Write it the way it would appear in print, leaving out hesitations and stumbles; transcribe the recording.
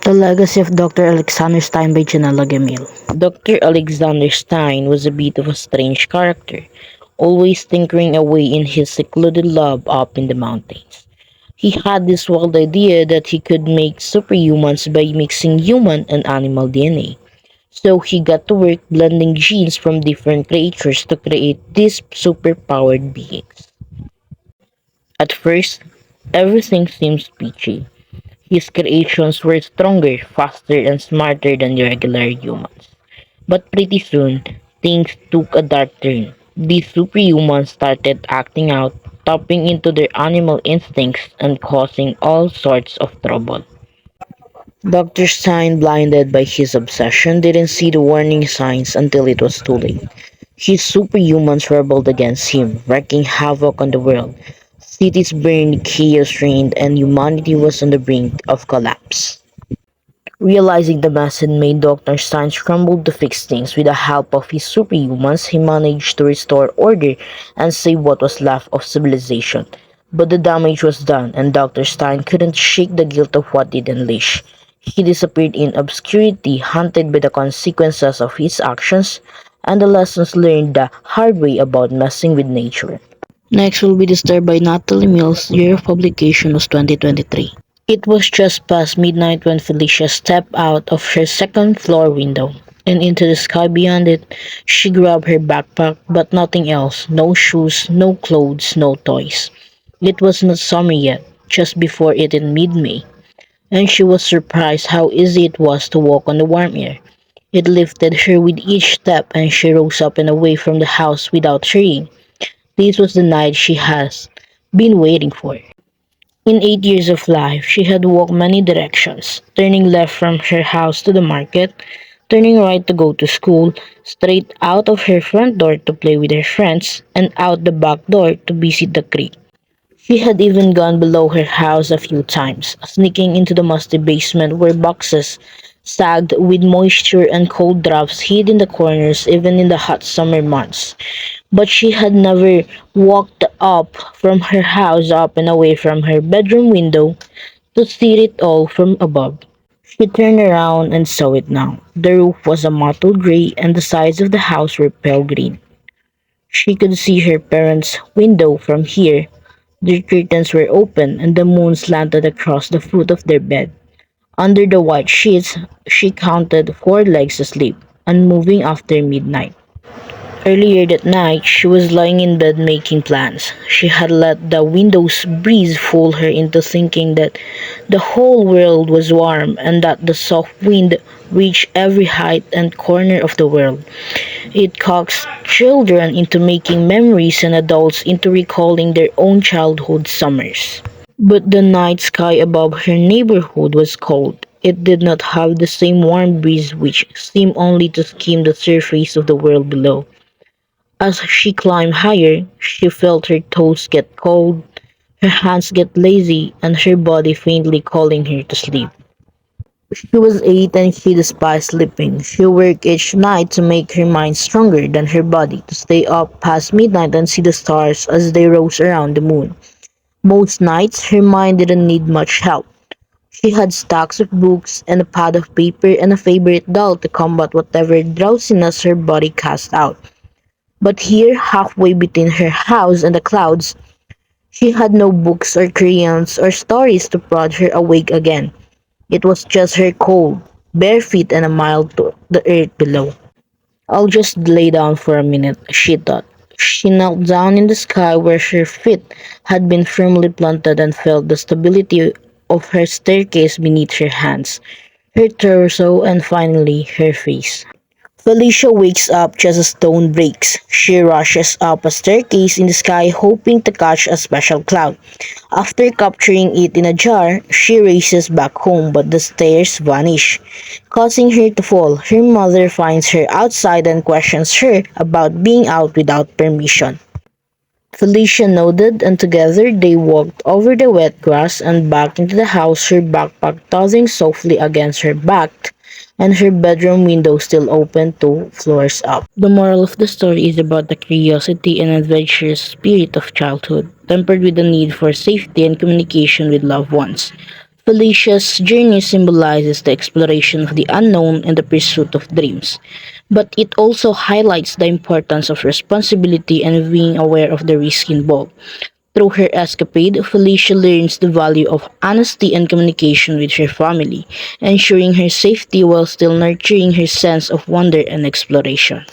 The Legacy of Dr. Alexander Stein by Janella Gamil. Dr. Alexander Stein was a bit of a strange character, always tinkering away in his secluded lab up in the mountains. He had this wild idea that he could make superhumans by mixing human and animal DNA. So he got to work blending genes from different creatures to create these superpowered beings. At first, everything seems peachy. His creations were stronger, faster, and smarter than the regular humans. But pretty soon, things took a dark turn. These superhumans started acting out, tapping into their animal instincts and causing all sorts of trouble. Dr. Stein, blinded by his obsession, didn't see the warning signs until it was too late. His superhumans rebelled against him, wreaking havoc on the world. Cities burned, chaos reigned, and humanity was on the brink of collapse. Realizing the mess had made Dr. Stein scrambled to fix things. With the help of his superhumans, he managed to restore order and save what was left of civilization. But the damage was done, and Dr. Stein couldn't shake the guilt of what he'd unleashed. He disappeared in obscurity, haunted by the consequences of his actions and the lessons learned the hard way about messing with nature. Next will be Disturbed by Natalie Mills. Year of publication was 2023. It was just past midnight when Felicia stepped out of her second floor window and into the sky beyond it. She grabbed her backpack, but nothing else. No shoes, no clothes, no toys. It was not summer yet, just before it in mid-May, and she was surprised how easy it was to walk on the warm air. It lifted her with each step, and she rose up and away from the house without hurrying. This was the night she has been waiting for. In 8 years of life, she had walked many directions, turning left from her house to the market, turning right to go to school, straight out of her front door to play with her friends, and out the back door to visit the creek. She had even gone below her house a few times, sneaking into the musty basement where boxes sagged with moisture and cold drops hid in the corners even in the hot summer months. But she had never walked up from her house up and away from her bedroom window to see it all from above. She turned around and saw it now. The roof was a mottled gray and the sides of the house were pale green. She could see her parents' window from here. Their curtains were open and the moon slanted across the foot of their bed. Under the white sheets, she counted 4 legs asleep, unmoving after midnight. Earlier that night, she was lying in bed making plans. She had let the window's breeze fool her into thinking that the whole world was warm and that the soft wind reached every height and corner of the world. It coaxed children into making memories and adults into recalling their own childhood summers. But the night sky above her neighborhood was cold. It did not have the same warm breeze which seemed only to skim the surface of the world below. As she climbed higher, she felt her toes get cold, her hands get lazy, and her body faintly calling her to sleep. She was 8 and she despised sleeping. She worked each night to make her mind stronger than her body, to stay up past midnight and see the stars as they rose around the moon. Most nights, her mind didn't need much help. She had stacks of books and a pad of paper and a favorite doll to combat whatever drowsiness her body cast out. But here, halfway between her house and the clouds, she had no books or crayons or stories to prod her awake again. It was just her cold, bare feet and a mile to the earth below. I'll just lay down for a minute, she thought. She knelt down in the sky where her feet had been firmly planted and felt the stability of her staircase beneath her hands, her torso, and finally her face. Felicia wakes up just as dawn breaks. She rushes up a staircase in the sky hoping to catch a special cloud. After capturing it in a jar, she races back home but the stairs vanish, causing her to fall. Her mother finds her outside and questions her about being out without permission. Felicia nodded and together they walked over the wet grass and back into the house, her backpack tossing softly against her back and her bedroom window still open 2 floors up. The moral of the story is about the curiosity and adventurous spirit of childhood, tempered with the need for safety and communication with loved ones. Felicia's journey symbolizes the exploration of the unknown and the pursuit of dreams, but it also highlights the importance of responsibility and being aware of the risk involved. Through her escapade, Felicia learns the value of honesty and communication with her family, ensuring her safety while still nurturing her sense of wonder and exploration.